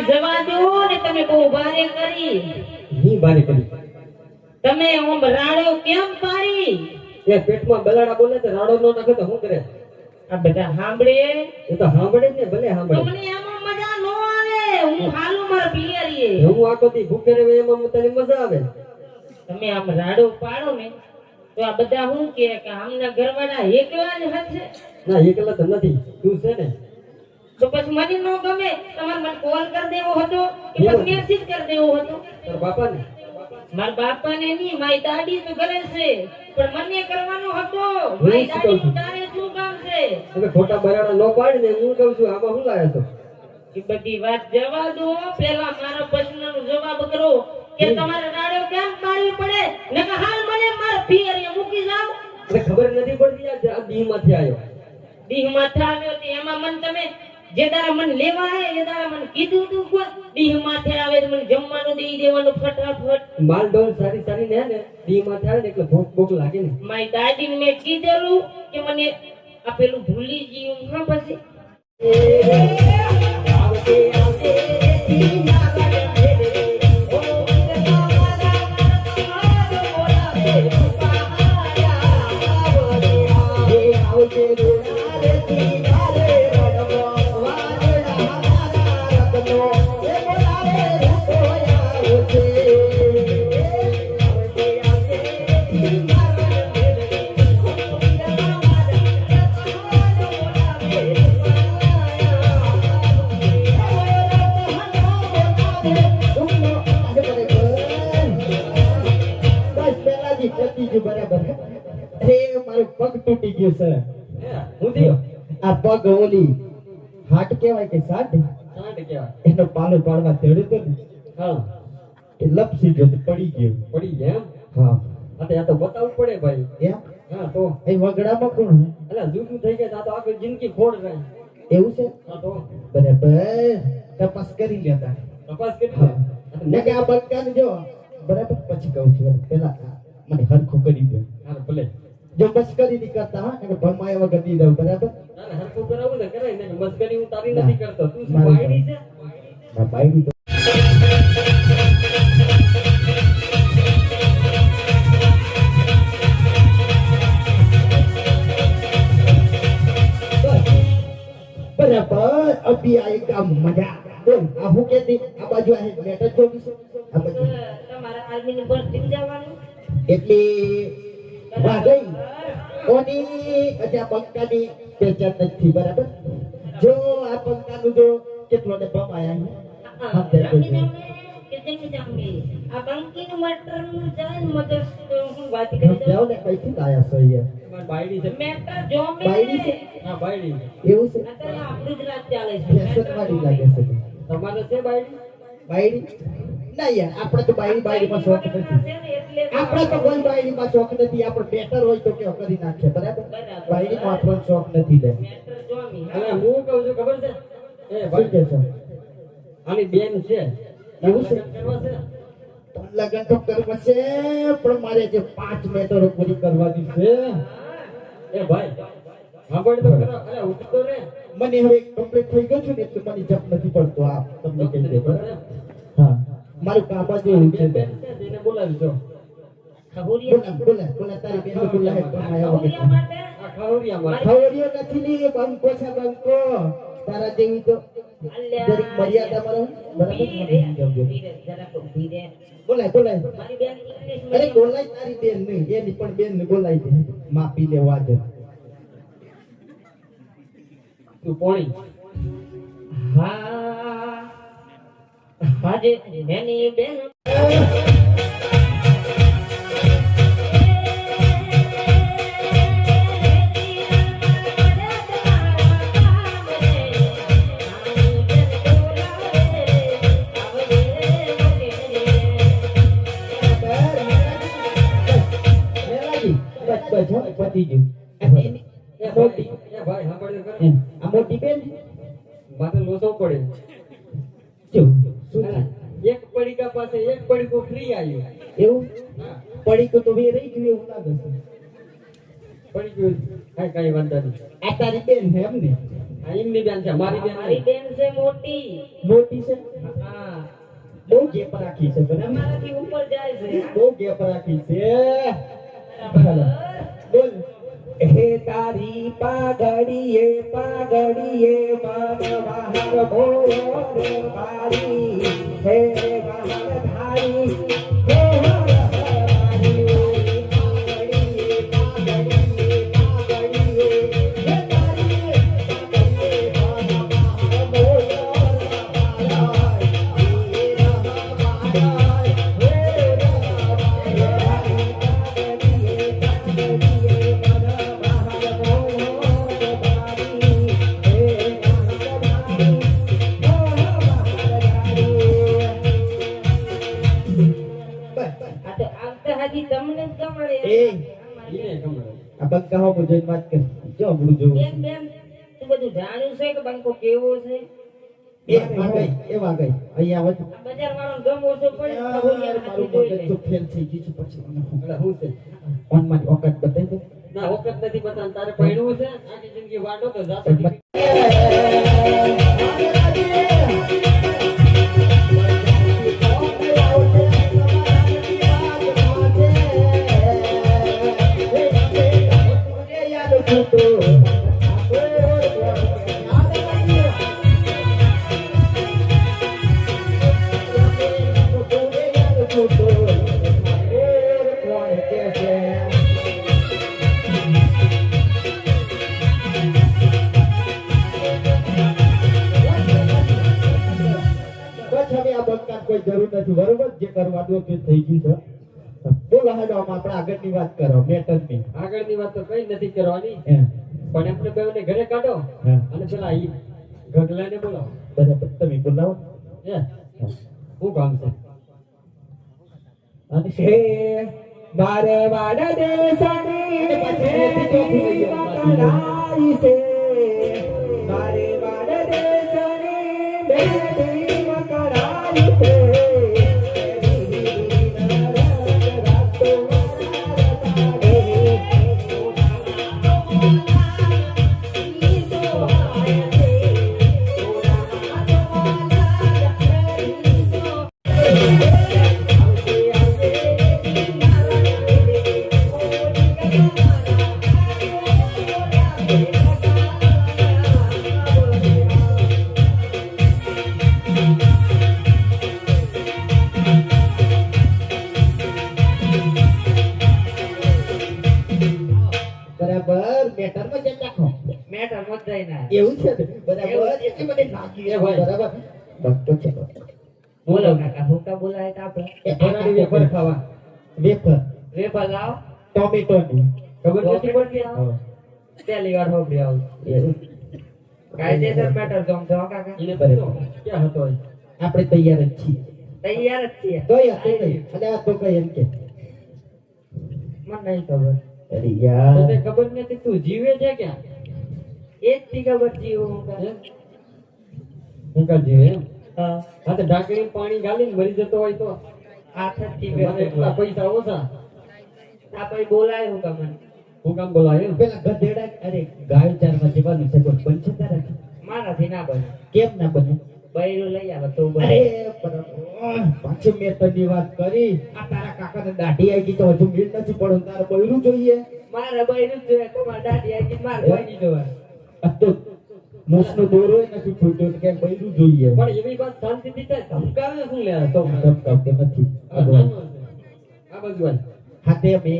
જવા દો ને તમે બહુ ભારે કરી. ની બારે કરી તમે ઓમ રાડો કેમ પાડી? એ પેટમાં બલાડા બોલે તો રાડો નો નાખે તો શું કરે? આ બધા સાંભળે એ તો સાંભળે જ ને, ભલે સાંભળે. તમને એમાં મજા નો આવે. હું હાલું મારા પિયરીએ. હું આખો દી ભૂખે રહે એમાં તને મજા આવે. તમે આમ રાડો પાડો ને તો આ બધા શું કે આમના ઘરવાળા એકલા જ હશે. ના એકલા તો નથી, તું છે ને. તો પછી મને નો ગમે. તમારે મને કોલ કરી દેવો હતો કે પછી મેસેજ કરી દેવો હતો. તારા બાપા ને મારા બાપાને નહીં, મારી દાદી તો કરે છે પણ મને કરવાનો હતો. મારી દાદી નું તારે શું કામ છે? તમે ખોટા બરાડા ન પાડી ને હું કહું છું આમાં શું લાયા છો? એ બધી વાત જવા દો. પહેલા મારા પ્રશ્નનો જવાબ કરો કે તમારે રાડો કેમ પાડવી પડે? નકર હાલ મને મારા પિયરીએ મૂકી જાવ. મને ખબર નથી પડતી આ દી માંથી આવ્યો. દીહ માથે આવ્યો તે એમાં મને તમે જે દારા મને લેવા આવે એ દારા મને કીધું તું કોઈ દીહ માથે આવે તો મને જમવાનું દઈ દેવાનું ફટાફટ. માલ ડોલ સારી સારી ને ને દી માંથી આવે ને એટલે ભૂખ ભૂખ લાગે ને. મારી દાદીને મેં કીધેલું કે મને આ પેલું ભૂલી ગયું. હા પછી પગ તૂટી ગયો છે. હું થયો આ પગ ઓલી હાટ કેવાય કે સાટ સાંઠ કેવાય. એનો પાલો પાડવા તેડ્યો તો ને હા એ લપસી ગયો તો પડી ગયો. પડી ગયા એમ. હા આ તો બતાવવું પડે ભાઈ. એમ હા તો એ વગડામાં કોણ અલા જૂઠું થઈ ગયા તો આખી જિંદગી ખોડ રહી. એવું છે? હા તો બરાબર તપાસ કરી લેતા. તપાસ કરી હા ને કે આ બક્કાને જો બરાબર પછી કહું છું પેલા મને હરખું કરી દે. હા ભલે જો મસ્કરી નહીં કરતા હા એટલે ભમાય વગર દી દઉં બરાબર. તારે હરખું કરાવું ને કરાય ને મસ્કરી હું તારી ના. નથી કરતો. તું શું મારી બાયડી છે? ના બાયડી તો बराबर अभी आएगा मजा. बोल आ હું કેતી આ બાજુ આ લેટર જોઈશ આ બાજુ તમારા આર્મીની ભરતી જવાનું એટલે વાગઈ કોની અજા બંકાની પેચાન નથી બરાબર. જો આ બંકાનું જો કેટલો ને બમ આયા આ બંકીનું મટરનું જાય ને મગજ હું વાત કરી દઉં. જાવ ને કઈથી લાયા છો યાર. મારી બાયડી છે. મેટર જો મે બાયડી છે? હા બાયડી છે. એવું છે? અત્યારે આપણું જ રાત ચાલે છે. ફેશન વાળી લાગે છે. તમારે છે બાયડી? બાયડી ના યાર આપણે તો બાયડી માં શોખ નથી. આપણે તો કોઈ બાયડી માં શોખ નથી. આપણે બેટર હોય તો કેવો કરી નાખે બરાબર. બાયડી માં આપણો શોખ નથી લે. મેટર જો મી અલા હું કહું છું ખબર છે? એ શું ભાઈ કે છો? આની બેન છે. એવું છે? લગ્ન કરવા છે? લગન તો કરવા છે પણ મારે જે 5 મેટરો પૂરી કરવાની છે. એ ભાઈ સાંભળ તો ખરા. અરે ઉઠતો રે. મને હવે કમ્પ્લીટ થઈ ગયું છે ને એટલે મને જપ નથી પડતો. આ તમને કહી દે બરાબર. હા મારું કાબા જેવું છે. બેન છે તેને બોલાવી જો. ખબુરિયા બોલા તારી બેન બોલાય પણ આયા વગર. માટે આ ખાવડિયા માં ખવડિયો નથી ની બંકો છે બંકો. તારા જેવી તો જરીક મર્યાદા માં બરાબર. બોલાય મારી બેન ઇંગ્લિશ અરે બોલાય તારી બેન નહીં એની પણ બેન ને બોલાય દે માપી લેવા દે. તું પોણી હા આજે બેની બેન પતી ગયું. એ ભાઈ સાંભળ કરે. આ મોટી બેન માથે લોસો પડે. શું શું અલા, એક પડીકા પાસે એક પડીકો ફ્રી આવ્યો. એવું પડી તો વે રહી ગયું એવું લાગે છે. પડી ગયું. કઈ વાંધો નહીં. આ તારી બેન છે એમ ને? આ એમની બેન છે મારી બેન મારી બેન છે મોટી મોટી છે હા બહુ ગેપ રાખી છે બરાબર તમારાથી ઉપર જાય છે બહુ ગેપ રાખી છે બરાબર. બોલ હે તારી પાઘડીએ મન બહાર બોલો રે મારી હે બહાર ધારી હે હર હર મારી પાઘડીએ હે તારી પાઘડીએ મન બહાર બોલો રે મારી હે આ તો આવતા હાજી તમને જ ગમાડે એ ઈને ખબર આ બંકાઓ મુજબ વાત કર જો હું જો બેન બેન તું બધું જાણ્યું છે કે બંકો કેવો છે એ વાગઈ અહીંયા આવત આ બજાર વાળો ગમ ઓછો પડે તો ભૂલિયા મારું હાથી જોઈ મગજ લે. તો ફેલ થઈ ગયું છે પછી મને હું એટલે હું છે ઓન મારી ઓકાત બતાવી દે ના વખત નથી બતાવવાનું તારે પડ્યું છે આખી જિંદગી વાટો તો જાતો કોઈ જરૂર નથી બરોબર જે કરવાનું તે થઈ ગયું છે બોલો હાલો આમ આપણે આગળની વાત કરો મેટરની આગળની વાત તો કઈ નથી કરવાની હે પણ આપણે બેવને ઘરે કાઢો હા. અને પેલા ઈ ગઢલાને બોલાવો બરાબર તમે બોલાવો હે શું કામ છે અને હે બારે વાડ દેશની કરાઈ છે બારે વાડ દેશની બેટી કરાઈ છે બરાબર મેટરમાં જેમ રાખો મેટર મત જાય ના એવું છે ને? બરાબર એટલે મને લાગી એ ભાઈ. બરાબર બસ તો છે બોલો કાકા હુકા બોલાય તો આપણે એ ફરાળી વેફર ખાવા વેફર વેફર લાવ ટોમેટોની ખબર નથી પડતી હા. પહેલી વાર હોબળી આવું એવું કાયદેસર મેટર ગમ છો કાકા એને પૂછો ક્યાં હતો એ? આપણે તૈયાર જ છીએ તૈયાર જ છીએ કઈ હતું નહીં અને આ તો કઈ એમ કે મને નહીં ખબર અરે યાર તને ખબર નથી તું જીવે છે ક્યાં એક થી ખબર જીવું હે? હું કા જીવે એમ હા હા તો ઢાંકણી પાણી ગાલીને મરી જતો હોય તો આઠ થી મને એટલા પૈસા ઓછા આ પછી બોલાય હું તમને હું કામ બોલાય એમ પેલા ગધેડા અરે ગાય ચારમાં જવાનું છે કોઈ બનશે તારાથી મારાથી ના બને કેમ ના બને બૈરું લઈ આવે તો બને અરે બરાબર પાછું મેં તની વાત કરી આ તારા કાકાને દાઢી આવી ગઈ તો હજુ મીલ નથી પડ્યું તારે બૈરું જોઈએ મારા બૈરું જ જોઈએ તમારા દાદી આવી માર બૈરી જોવા આ તો મૂસનો દોરો નથી ફૂટ્યો કે બૈરું જોઈએ પણ એવી વાત શાંતિથી થાય ધમકાવે શું લે તો ધમકાવતો નથી આ બાજુ આય. હાથે અમે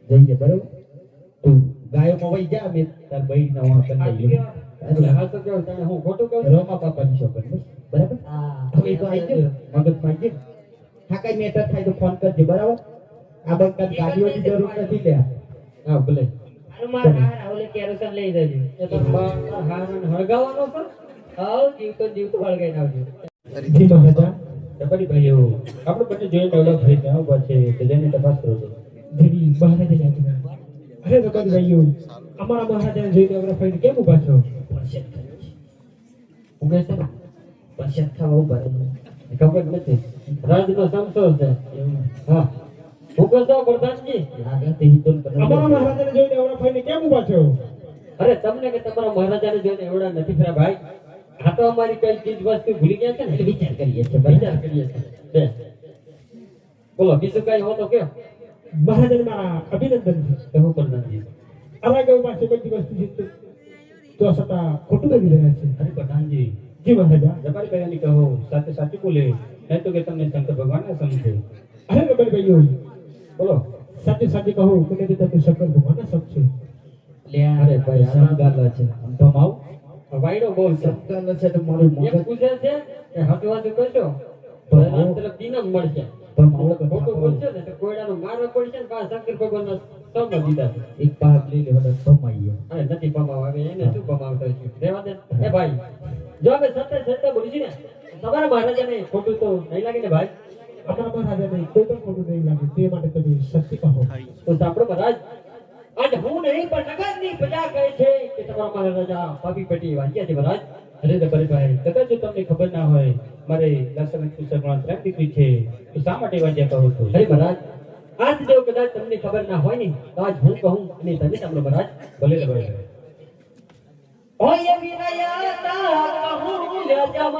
જઈએ બરાબર તું ગાયોમાં વહી જા અમે તાર બૈરીના વાં કરી લઈએ એટલે હાલ તો કેવું તને હું ખોટું કહું છું? રોમા પાપાની શોખ બસ બરાબર હા હવે તો આવી ગયો મગજમાં આવી ગયો હા કઈ મેટર થાય તો ફોન કરજે બરાબર આ બંકા ગાડીઓની જરૂર નથી લે હા ભલે આનું મારા હારા ઓલે કેરોસન લઈ જજો એ તો હારણ હળગાવાનો છે હાઉ જીવતો હળગાઈ નાખજો જી મહારાજા ડબડી ભાઈઓ આપણે બંને જોઈને ડેવલપ થઈ ગયા પછી તો જેની તપાસ કરો છો જી મહારાજા યાદ અરે તો કદ ભાઈઓ અમારા મહારાજાને જોઈને આપણે ફાઈન કેમ ઉભા છો ઉગે છે ને? પશ્ચાત થવા ઉભા રહો. ખબર નથી રાજનો સમસો છે હા હું કહું છું પ્રધાનજી લાગે તે હિતોલ કરવા અમારા મહારાજાને જોઈને આવડા ફાઈને કેમ ઊભા છો અરે તમને કે તમારા મહારાજાને જોઈને એવડા નથી ખરા ભાઈ. આ તો અમારી કઈ ચીજ વસ્તુ ભૂલી ગયા છે ને એટલે વિચાર કરીએ છીએ વિચાર કરીએ છીએ. બે. બોલો બીજું કઈ હો તો કયો. મહારાજને મારા અભિનંદન છે. તો હું પ્રધાનજી. અમારા ગામ પાસે બધી વસ્તુ છે તો છતાં ખોટું કરી રહ્યા છે. અરે પ્રધાનજી જી મહારાજા. જબારી ભાઈને કહો સાથે સાચું બોલે નહીં તો કે તમને શંકર ભગવાન ના સમજે. અરે રબર ભાઈઓ, બોલો. સાચે સાચે કહો મને તો તમે શંકર ભગવાનના સમજો. લે અરે ભાઈ સમગાલા છે આમ તો માવ વાયડો બહુ છે. સમગાલા છે તો મારું એક મગજ પૂછે છે કે હાથવાથી કશો તો રાત તરફ દીનમ મળશે. તો માવો ખોટું બોલશે ને તો કોયડાનો મારો પડશે ને પાછા શંકર ભગવાનના સંગ દીધા છે. એક ભાગ લઈ લે બધા કમાઈએ અરે નથી પમાવા આવે એને શું પમાવતા છે રહેવા દે. એ ભાઈ જો અમે સત્ય સત્ય બોલીશું ને તમારા મહારાજાને ખોટું તો નહીં લાગે ને ભાઈ. અમારા મહારાજાને કોઈ પણ ખોટું નહીં લાગે તે માટે તમે સત્ય કહો. તો સાંભળો મહારાજ, આજ હું નહીં પણ નગરની પ્રજા કહે છે કે તમારા મહારાજા પાપી પેટી વાંચ્યા છે મહારાજ. અરે જબારી ભાઈ કદાચ જો તમને ખબર ના હોય મારે દર્શન પુસ્તકમાં ત્રણ દીકરી છે તો શા માટે વાંચ્યા કહો છો? અરે મહારાજ, આજ જો કદાચ તમને ખબર ના હોય ને તો આજ હું કહું અને તમે સાંભળો મહારાજ. ભલે જબારી ભાઈ. ઓય વિનયતા કહું લેજા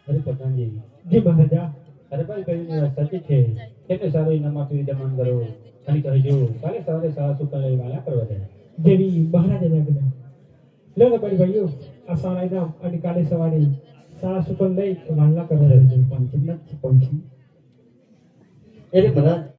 અરે પ્રધાનજી જી મહારાજા. અરે ભાઈ ભાઈની વાત સાચી છે. એટલે સારું ઇનામમાં વિદ્યમાન કરો અને કહેજો કાલે સવારે શાળા સુકાલે માલા કરવા જાય. જેવી મહારાજાની આજ્ઞા. લો રબર ભાઈઓ, આ સારા ઇનામ અને કાલે સવારે સારા સુકન લઈ વાલના કરવા જજો. પંચમ નથી પંચમ એટલે મહારાજ